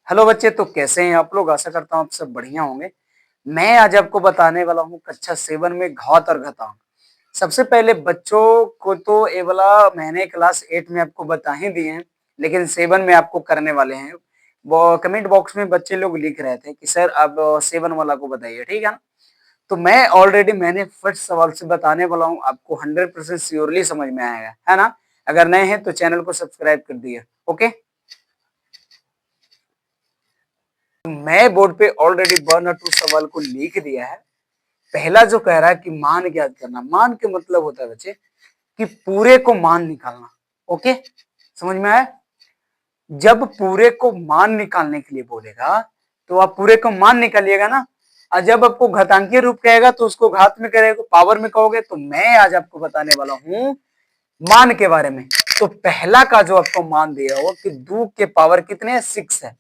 Hello बच्चे, तो कैसे हैं आप लोग। आशा करता हूँ आप सब बढ़िया होंगे। मैं आज आपको बताने वाला हूँ कक्षा 7 में घात और घातांक। सबसे पहले बच्चों को तो ये वाला मैंने क्लास 8 में आपको बता ही दिए हैं, लेकिन 7 में आपको करने वाले हैं। वो कमेंट बॉक्स में बच्चे लोग लिख रहे थे कि सर अब 7 वाला को बताइए, ठीक है ना। तो मैंने फर्स्ट सवाल से बताने वाला हूँ, आपको 100% श्योरली समझ में आएगा, है ना। अगर नए हैं तो चैनल को सब्सक्राइब कर दिए। ओके, मैं बोर्ड पे ऑलरेडी 1 और 2 सवाल को लिख दिया है। पहला जो कह रहा है कि मान ज्ञात करना, मान के मतलब होता है बच्चे कि पूरे को मान निकालना। ओके, समझ में आया। जब पूरे को मान निकालने के लिए बोलेगा तो आप पूरे को मान निकालिएगा ना। और जब आपको घातांकीय रूप कहेगा तो उसको घात में करेगा, पावर में कहोगे। तो मैं आज आपको बताने वाला हूं मान के बारे में। तो पहला का जो आपको मान दिया हो कि 2 के पावर कितने 6 है,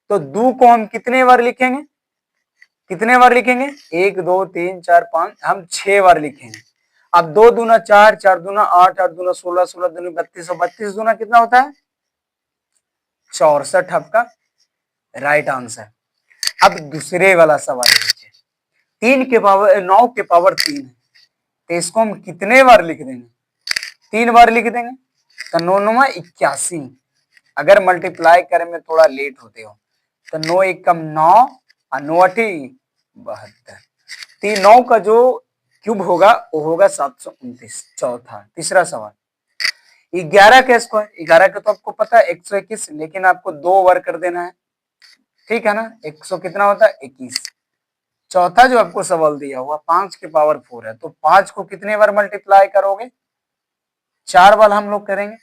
तो 2 को हम कितने बार लिखेंगे, कितने बार लिखेंगे, 1 2 3 4 5, हम 6 बार लिखेंगे। अब 2 दूना 4, 4 दूना 8, 8 दूना 16, 16 दूना 32, 32 दूना कितना होता है 64। आपका राइट आंसर। अब दूसरे वाला सवाल है बच्चे, 3 के पावर 9 के पावर 3 है, तो इसको हम कितने बार लिख देंगे, 3 बार लिख देंगे। तो 9 9 81। अगर मल्टीप्लाई करे में थोड़ा लेट होते हो तो 9 1 कम 9 और 9 8 72। 9 का जो क्यूब होगा वो होगा 729। चौथा तीसरा सवाल, 11 का स्क्वायर, 11 का तो आपको पता है 121, लेकिन आपको 2 बार कर देना है, ठीक है ना। 100 कितना होता है 21। चौथा जो आपको सवाल दिया हुआ 5 के पावर 4 है, तो 5 को कितने बार मल्टीप्लाई करोगे, 4 बार हम लोग करेंगे।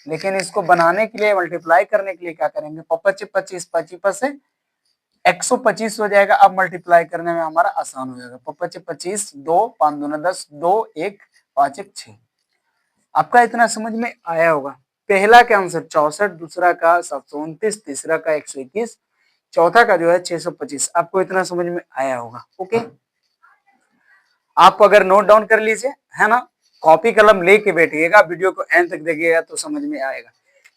लेकिन इसको बनाने के लिए, मल्टीप्लाई करने के लिए क्या करेंगे, 25 25 25 से 125 हो जाएगा। अब मल्टीप्लाई करने में हमारा आसान हो जाएगा। 25 25, 2 5 दूना 10, 2 1 5 1 6। आपका इतना समझ में आया होगा। पहला का आंसर 64, दूसरा का 729, तीसरा का 121, चौथा का जो है 625। आपको इतना समझ में आया होगा। ओके, आप अगर नोट डाउन कर लीजिए, है ना, कॉपी कलम लेके बैठिएगा, वीडियो को एंड तक देखिएगा तो समझ में आएगा।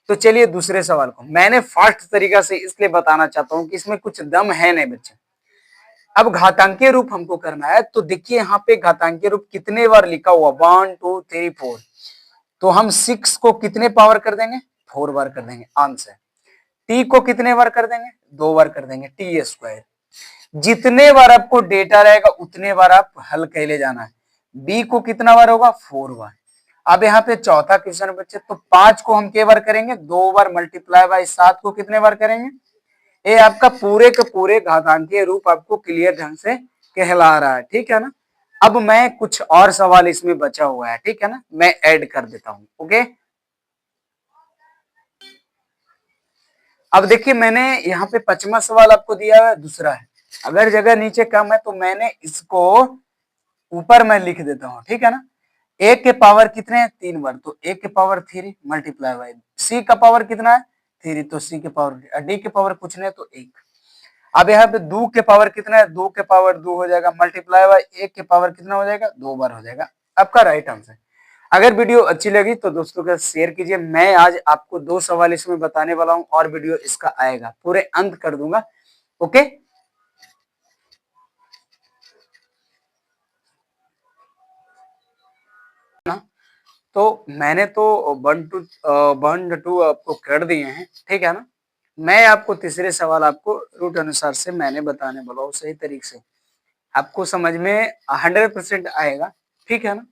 तो चलिए दूसरे सवाल को मैंने फास्ट तरीका से इसलिए बताना चाहता हूं कि इसमें कुछ दम है नहीं बच्चे। अब घातांकीय रूप हमको करना है, तो देखिए यहाँ पे घातांकीय रूप कितने बार लिखा हुआ 1 2 3 4, तो हम 6 को कितने पावर कर देंगे, 4 बार कर देंगे। आंसर टी को कितने बार कर देंगे, 2 बार कर देंगे, टी स्क्वायर। जितने बार आपको डेटा रहेगा उतने बार आप हल कर ले जाना है। बी को कितना बार होगा, 4 बार। अब यहाँ पे चौथा क्वेश्चन बच्चे, तो 5 को हम के बार करेंगे, 2 बार मल्टीप्लाई बाय 7 को कितने बार करेंगे। ये आपका पूरे के पूरे घातांकीय रूप आपको क्लियर ढंग से कहला रहा है, ठीक है ना। अब मैं कुछ और सवाल इसमें बचा हुआ है, ठीक है ना, मैं ऐड कर देता हूं। ओके, अब देखिए मैंने यहाँ पे 5वां सवाल आपको दिया है, दूसरा है। अगर जगह नीचे कम है तो मैंने इसको ऊपर मैं लिख देता हूँ, ठीक है ना। एक के पावर कितने हैं 3 बार, तो एक के पावर 3 मल्टीप्लाई बाय सी का पावर कितना है 3, तो सी के पावर, डी के पावर कुछ नहीं तो 1। अब यहाँ पे 2 के पावर कितना है, 2 के पावर 2 हो जाएगा, मल्टीप्लाई बाय 1 के पावर कितना हो जाएगा 2 बार हो जाएगा। आपका राइट आंसर। अगर वीडियो अच्छी लगी तो दोस्तों के साथ शेयर कीजिए। मैं आज आपको 2 सवाल इसमें बताने वाला हूं और वीडियो इसका आएगा, पूरे अंत कर दूंगा। ओके, ना, तो मैंने तो 1 2 आपको कर दिए हैं, ठीक है ना। मैं आपको तीसरे सवाल आपको रूट अनुसार से मैंने बताने वाला हूँ, सही तरीके से आपको समझ में 100% आएगा, ठीक है ना।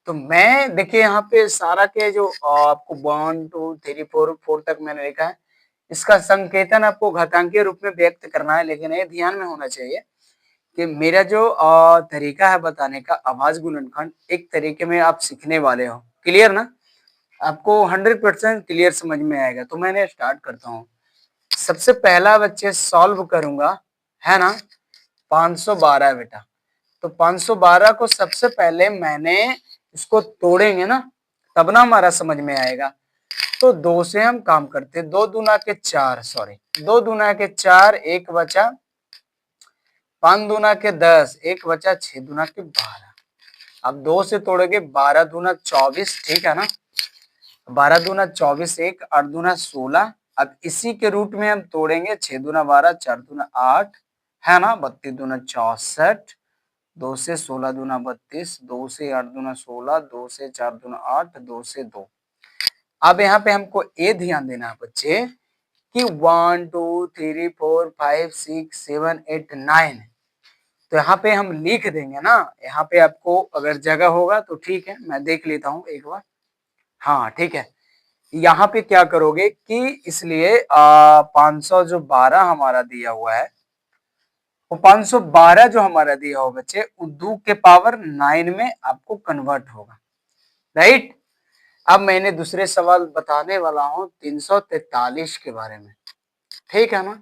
तो मैं देखिए यहाँ पे सारा के जो आपको 1 2 3 4 4 तक मैंने लिखा है, इसका संकेतन आपको घातांकीय रूप में व्यक्त करना है। लेकिन ये ध्यान में होना चाहिए कि मेरा जो तरीका है बताने का, आवाज गुणनखंड एक तरीके में आप सीखने वाले हो, क्लियर ना। आपको 100% क्लियर समझ में आएगा। तो मैंने स्टार्ट करता हूँ। सबसे पहला बच्चे सॉल्व करूंगा, है ना, 512 बेटा। तो 512 को सबसे पहले मैंने इसको तोड़ेंगे ना, तब ना हमारा समझ में आएगा। तो 2 से हम काम करते, 2 दूना के 4, सॉरी 2 दूना के 4, एक बचा, 5 दूना के 10, एक बचा, 6 दूना के 12। अब 2 से तोड़ोगे 12 दूना 24, ठीक है ना, 12 दूना 24, एक 8 दूना 16, अब इसी के रूट में हम तोड़ेंगे 6 दूना 12, 4 दूना 8, है ना, 32 दूना 64, 2 से 16 दूना 32, 2 से 8 दूना 16, 2 से 4 दूना 8, 2 से 2। अब यहाँ पे हमको ये ध्यान देना है बच्चे कि 1 2 3 4 5 6 7 8 9, तो यहाँ पे हम लिख देंगे ना। यहाँ पे आपको अगर जगह होगा तो ठीक है, मैं देख लेता हूँ एक बार। हाँ ठीक है, यहाँ पे क्या करोगे कि इसलिए 512 हमारा दिया हुआ है, वो 512 जो हमारा दिया हुआ बच्चे वो 2 के पावर 9 में आपको कन्वर्ट होगा, राइट। अब मैंने दूसरे सवाल बताने वाला हूँ 343 के बारे में, ठीक है ना।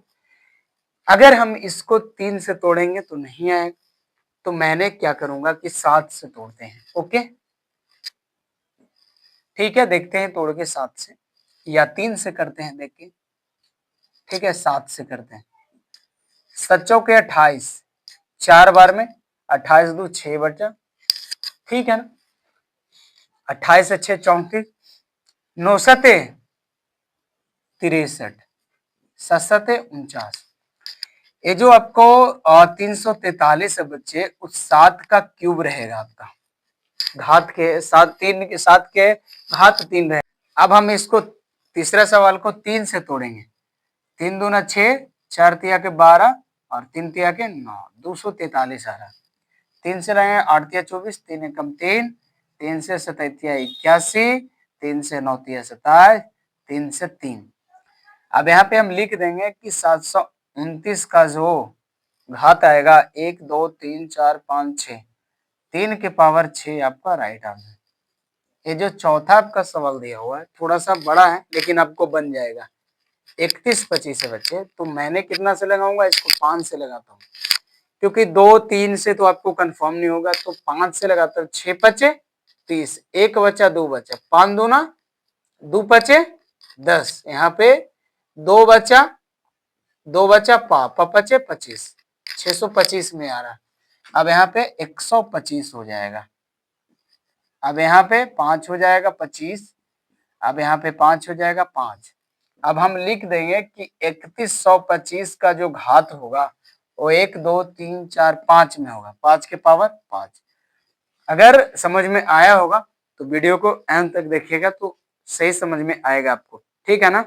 अगर हम इसको 3 से तोड़ेंगे तो नहीं आएगा, तो मैंने क्या करूंगा कि 7 से तोड़ते हैं, ओके ठीक है, देखते हैं तोड़ के 7 से या 3 से करते हैं, देखिए ठीक है 7 से करते हैं। 7 चौके 28, 4 बार में 28 दो 6 बचा, ठीक है ना। 28 से 6 34, 9 सते 63, 7 सते 49। ये जो आपको 343 है बच्चे, उस 7 का क्यूब रहेगा आपका, घात के 7 3 के 7 के घात 3 रहे। अब हम इसको तीसरा सवाल को 3 से तोड़ेंगे। 3 दूना 6, 4 तिया के 12 और 3 तिया के 9, 243 आ रहा। 3 से रहेंगे 8 तिया 24, 3 एकम 3, 3 से 7 तिया 81, 3 से 9 तिया 27, 3 से 3। अब यहाँ पे हम लिख देंगे कि 729 का जो घात आएगा 1 2 3 4 5 6, 3 के पावर 6 आपका राइट आंसर। ये जो चौथा आपका सवाल दिया हुआ है थोड़ा सा बड़ा है लेकिन आपको बन जाएगा। 31 25 है बच्चे, तो मैंने कितना से लगाऊंगा, इसको 5 से लगाता हूँ, क्योंकि 2 3 से तो आपको कंफर्म नहीं होगा, तो 5 से लगाता हूँ। 6 पचे 30, 1 बचा 2 बचा, 5 दूना 2 पचे 10, यहाँ पे 2 बचा 2 बचा पा पचे 25, 625 में आ रहा। अब यहाँ पे 125 हो जाएगा, अब यहाँ पे 5 हो जाएगा 25, अब यहाँ पे 5 हो जाएगा 5। अब हम लिख देंगे कि 3125 का जो घात होगा वो 1 2 3 4 5 में होगा, 5 के पावर 5। अगर समझ में आया होगा तो वीडियो को अंत तक देखिएगा तो सही समझ में आएगा आपको, ठीक है ना।